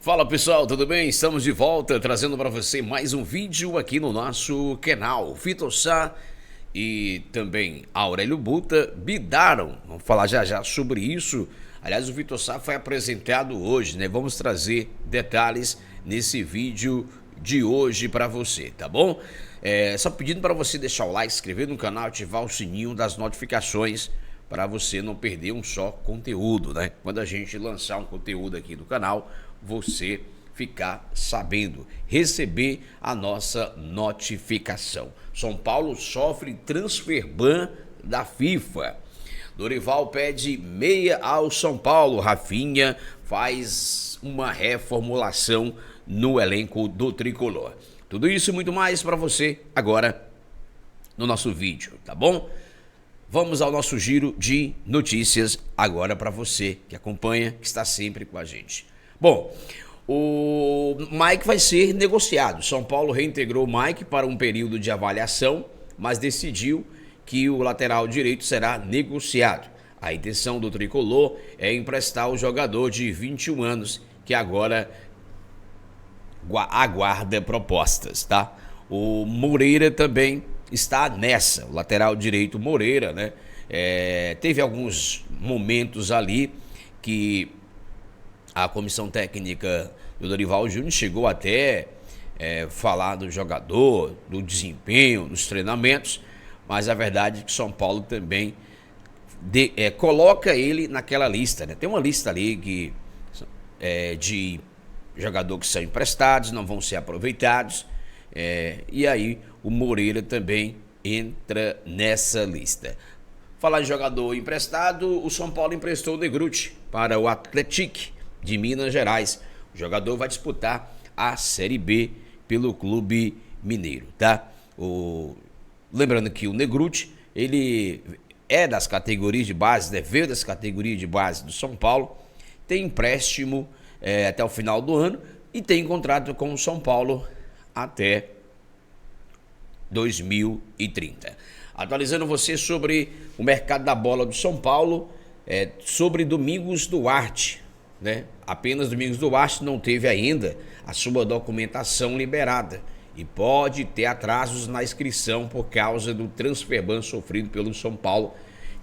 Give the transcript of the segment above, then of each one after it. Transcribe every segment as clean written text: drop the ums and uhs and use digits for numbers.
Fala pessoal, tudo bem? Estamos de volta trazendo para você mais um vídeo aqui no nosso canal. Vitor Sá e também Aurélio Buta bidaram. Vamos falar já já sobre isso. Aliás, o Vitor Sá foi apresentado hoje, né? Vamos trazer detalhes nesse vídeo de hoje para você, tá bom? Só pedindo para você deixar o like, se inscrever no canal, ativar o sininho das notificações para você não perder um só conteúdo, né? Quando a gente lançar um conteúdo aqui do canal, você ficar sabendo, receber a nossa notificação. São Paulo sofre transfer ban da FIFA. Dorival pede meia ao São Paulo. Rafinha faz uma reformulação no elenco do Tricolor. Tudo isso e muito mais para você agora no nosso vídeo, tá bom? Vamos ao nosso giro de notícias agora para você que acompanha, que está sempre com a gente. Bom, o Mike vai ser negociado. São Paulo reintegrou o Mike para um período de avaliação, mas decidiu que o lateral direito será negociado. A intenção do Tricolor é emprestar o jogador de 21 anos, que agora aguarda propostas, tá? O Moreira também está nessa, o lateral direito Moreira, né? Teve alguns momentos ali que a comissão técnica do Dorival Júnior chegou até falar do jogador, do desempenho, dos treinamentos, mas a verdade é que São Paulo também coloca ele naquela lista, né? Tem uma lista ali de jogadores que são emprestados, não vão ser aproveitados, e aí o Moreira também entra nessa lista. Falar de jogador emprestado, o São Paulo emprestou o Negrutti para o Atlético de Minas Gerais. O jogador vai disputar a Série B pelo Clube Mineiro, tá? Lembrando que o Negrutti, ele é das categorias de base, né? Veio das categorias de base do São Paulo, tem empréstimo até o final do ano e tem contrato com o São Paulo até 2030. Atualizando você sobre o mercado da bola do São Paulo, sobre Domingos Duarte, né? Apenas Domingos Duarte não teve ainda a sua documentação liberada e pode ter atrasos na inscrição por causa do transfer ban sofrido pelo São Paulo,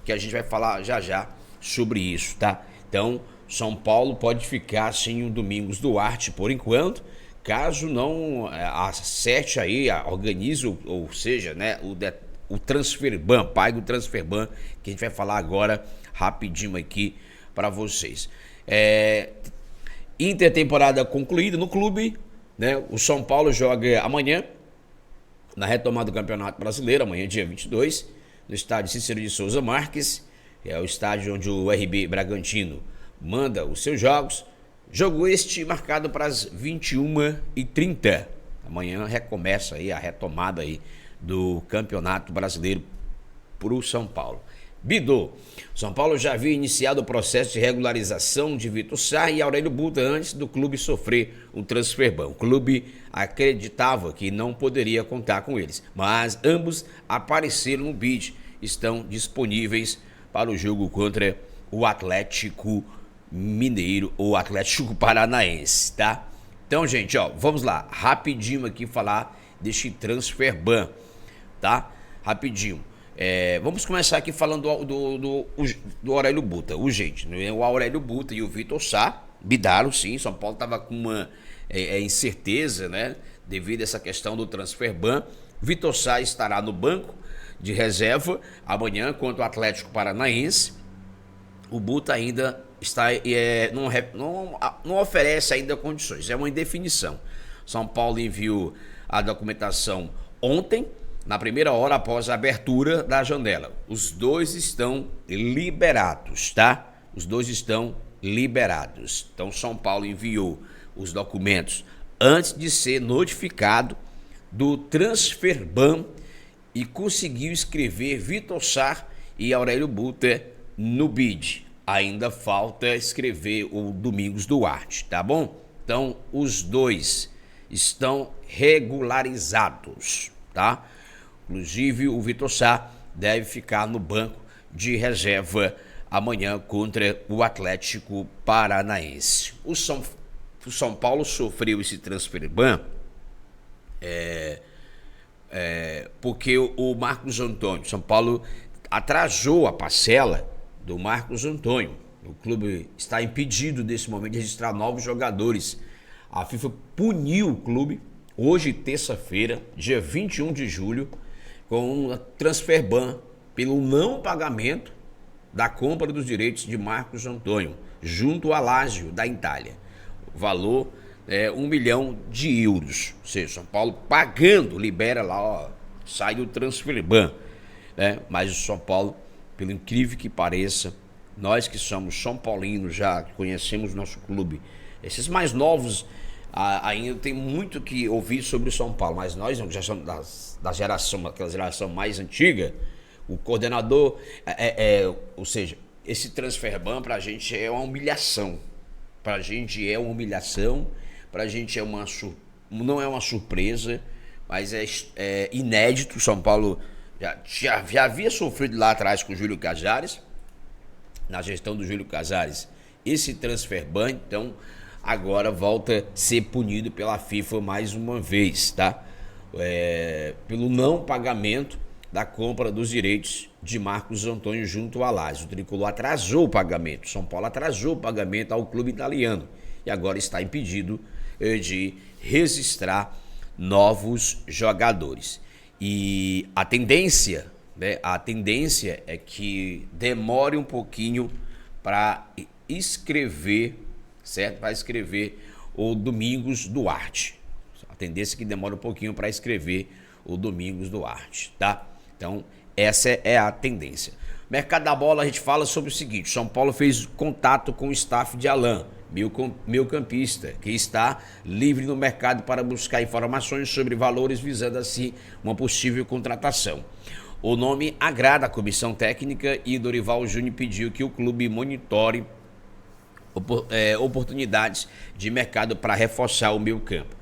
que a gente vai falar já já sobre isso, tá? Então, São Paulo pode ficar sem o Domingos Duarte por enquanto, caso não acerte aí, organize, ou seja, né, o transfer ban, pague o transfer ban, que a gente vai falar agora rapidinho aqui para vocês. Intertemporada concluída no clube, né? O São Paulo joga amanhã, na retomada do Campeonato Brasileiro, amanhã dia 22, no estádio Cícero de Souza Marques, é o estádio onde o RB Bragantino manda os seus jogos. Jogo este marcado para as 21h30. Amanhã recomeça aí a retomada aí do Campeonato Brasileiro para o São Paulo. Bidou. São Paulo já havia iniciado o processo de regularização de Vitor Sá e Aurélio Buta antes do clube sofrer um transfer ban. O clube acreditava que não poderia contar com eles, mas ambos apareceram no bid, estão disponíveis para o jogo contra o Atlético Mineiro ou Atlético Paranaense, tá? Então, gente, ó, vamos lá, rapidinho aqui falar deste transfer ban, tá? Rapidinho. Vamos começar aqui falando do Aurélio Buta. Gente, o Aurélio Buta e o Vitor Sá bidaram, sim. São Paulo estava com uma incerteza, né? Devido a essa questão do transfer ban. Vitor Sá estará no banco de reserva amanhã contra o Atlético Paranaense. O Buta ainda está não oferece ainda condições, é uma indefinição. São Paulo enviou a documentação ontem, na primeira hora após a abertura da janela. Os dois estão liberados, tá? Os dois estão liberados. Então, São Paulo enviou os documentos antes de ser notificado do transfer ban e conseguiu escrever Vitor Sá e Aurélio Buta no bid. Ainda falta escrever o Domingos Duarte, tá bom? Então, os dois estão regularizados, tá? Inclusive, o Vitor Sá deve ficar no banco de reserva amanhã contra o Atlético Paranaense. o São Paulo sofreu esse transfer ban porque o Marcos Antônio, São Paulo atrasou a parcela do Marcos Antônio. O clube está impedido nesse momento de registrar novos jogadores. A FIFA puniu o clube hoje, terça-feira, dia 21 de julho, com um transfer ban pelo não pagamento da compra dos direitos de Marcos Antônio, junto à Lazio da Itália. O valor é 1 milhão de euros. Ou seja, São Paulo pagando, libera lá, ó, sai do transfer ban. Né? Mas o São Paulo, pelo incrível que pareça, nós que somos São Paulinos, já conhecemos nosso clube. Esses mais novos ainda tem muito que ouvir sobre o São Paulo, mas nós já somos da geração, aquela geração mais antiga, o coordenador, ou seja, esse transfer ban pra gente é uma humilhação. Pra gente é uma humilhação, pra gente não é uma surpresa, mas é inédito. O São Paulo já havia sofrido lá atrás com o Júlio Casares, na gestão do Júlio Casares, esse transfer ban, então agora volta a ser punido pela FIFA mais uma vez, tá? Pelo não pagamento da compra dos direitos de Marcos Antônio junto ao Lazio. O Tricolor atrasou o pagamento, São Paulo atrasou o pagamento ao clube italiano e agora está impedido de registrar novos jogadores. E a tendência é que demore um pouquinho para escrever, certo? Para escrever o Domingos Duarte. A tendência é que demore um pouquinho para escrever o Domingos Duarte, tá? Então, essa é a tendência. Mercado da bola, a gente fala sobre o seguinte: São Paulo fez contato com o staff de Alain, meio-campista, que está livre no mercado para buscar informações sobre valores, visando assim uma possível contratação. O nome agrada a comissão técnica e Dorival Júnior pediu que o clube monitore oportunidades de mercado para reforçar o meio-campo,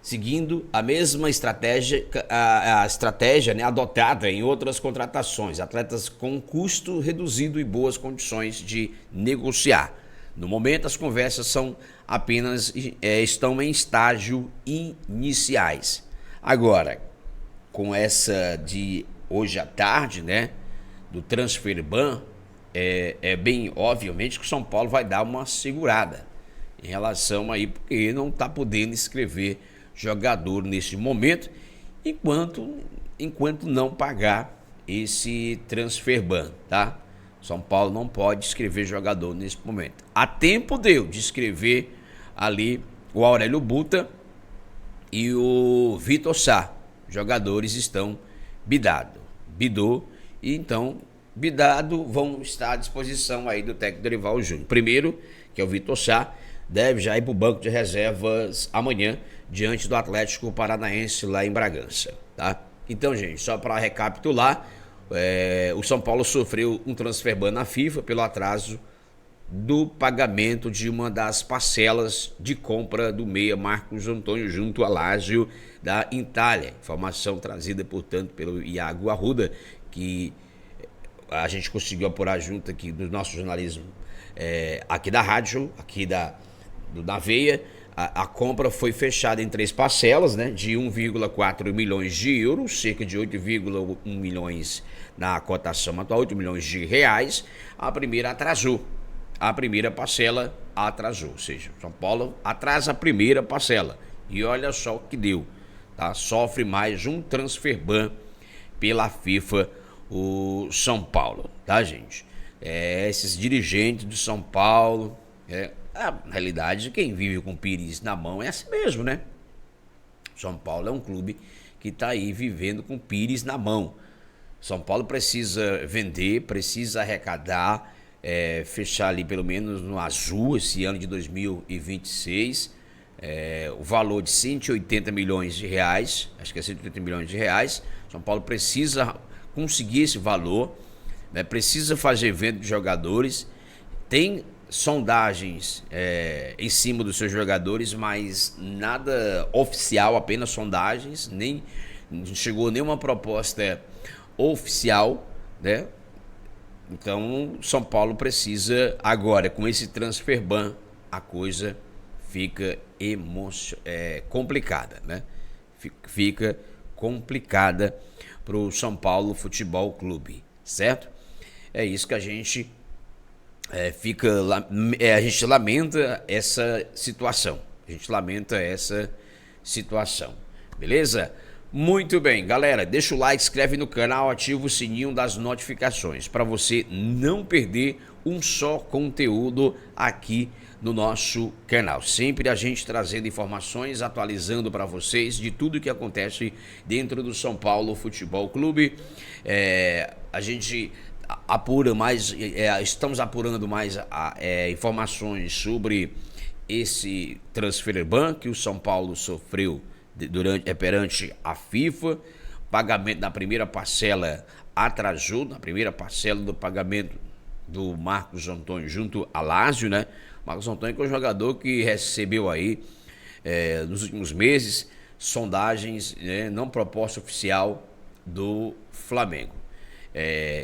seguindo a mesma estratégia, a estratégia, né, adotada em outras contratações, atletas com custo reduzido e boas condições de negociar. No momento, as conversas estão em estágio iniciais. Agora, com essa de hoje à tarde, né, do transfer ban, é bem obviamente que o São Paulo vai dar uma segurada em relação aí, porque não está podendo inscrever jogador nesse momento, enquanto não pagar esse transfer ban, tá? São Paulo não pode inscrever jogador nesse momento. Há tempo deu de inscrever ali o Aurélio Buta e o Vitor Sá. Jogadores estão bidou, e então bidado vão estar à disposição aí do técnico Dorival Júnior. Primeiro, que é o Vitor Sá, deve já ir para o banco de reservas amanhã, diante do Atlético Paranaense lá em Bragança, tá? Então, gente, só para recapitular, o São Paulo sofreu um transfer ban na FIFA pelo atraso do pagamento de uma das parcelas de compra do meia Marcos Antônio junto à Lazio da Itália. Informação trazida, portanto, pelo Iago Arruda, que a gente conseguiu apurar junto aqui do nosso jornalismo aqui da rádio, aqui da Veia. A compra foi fechada em 3 parcelas, né, de 1,4 milhões de euros, cerca de 8,1 milhões na cotação atual, 8 milhões de reais. A primeira atrasou. A primeira parcela atrasou, ou seja, São Paulo atrasa a primeira parcela. E olha só o que deu, tá? Sofre mais um transfer ban pela FIFA, o São Paulo, tá, gente? Esses dirigentes do São Paulo, na realidade, quem vive com o pires na mão é assim mesmo, né? São Paulo é um clube que está aí vivendo com o pires na mão. São Paulo precisa vender, precisa arrecadar, fechar ali pelo menos no azul esse ano de 2026, o valor de 180 milhões de reais, acho que é 180 milhões de reais. São Paulo precisa conseguir esse valor, né? Precisa fazer venda de jogadores, tem sondagens em cima dos seus jogadores, mas nada oficial, apenas sondagens, não chegou nenhuma proposta oficial, né? Então São Paulo precisa agora, com esse transfer ban, a coisa fica complicada, né? Fica complicada para o São Paulo Futebol Clube, certo? É isso que a gente a gente lamenta essa situação. Beleza? Muito bem, galera, deixa o like, inscreve no canal, ativa o sininho das notificações para você não perder um só conteúdo aqui no nosso canal. Sempre a gente trazendo informações, atualizando para vocês de tudo que acontece dentro do São Paulo Futebol Clube. A gente estamos apurando mais informações sobre esse transfer ban que o São Paulo sofreu perante a FIFA. Pagamento da primeira parcela atrasou, na primeira parcela do pagamento do Marcos Antônio junto a Lazio, né? Marcos Antônio, que é um jogador que recebeu aí nos últimos meses sondagens, não proposta oficial do Flamengo.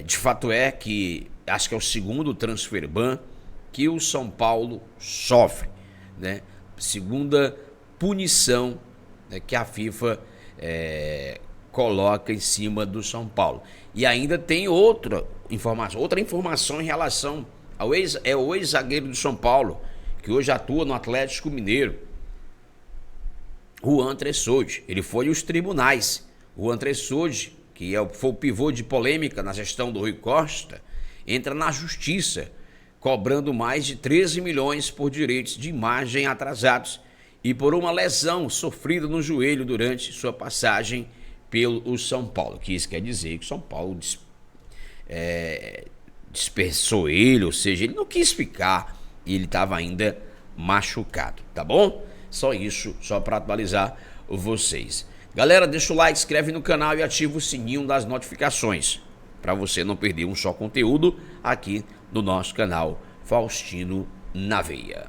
De fato que acho que é o segundo transfer ban que o São Paulo sofre, né? Segunda punição, né, que a FIFA coloca em cima do São Paulo. E ainda tem outra informação em relação ao ex-zagueiro do São Paulo, que hoje atua no Atlético Mineiro, Juan Tressoldi. Ele foi aos tribunais. Juan Tressoldi, que foi o pivô de polêmica na gestão do Rui Costa, entra na justiça, cobrando mais de 13 milhões por direitos de imagem atrasados e por uma lesão sofrida no joelho durante sua passagem pelo São Paulo. Que isso quer dizer que o São Paulo dispersou ele, ou seja, ele não quis ficar e ele estava ainda machucado, tá bom? Só isso, só para atualizar vocês. Galera, deixa o like, inscreve no canal e ativa o sininho das notificações para você não perder um só conteúdo aqui no nosso canal Faustino na Veia.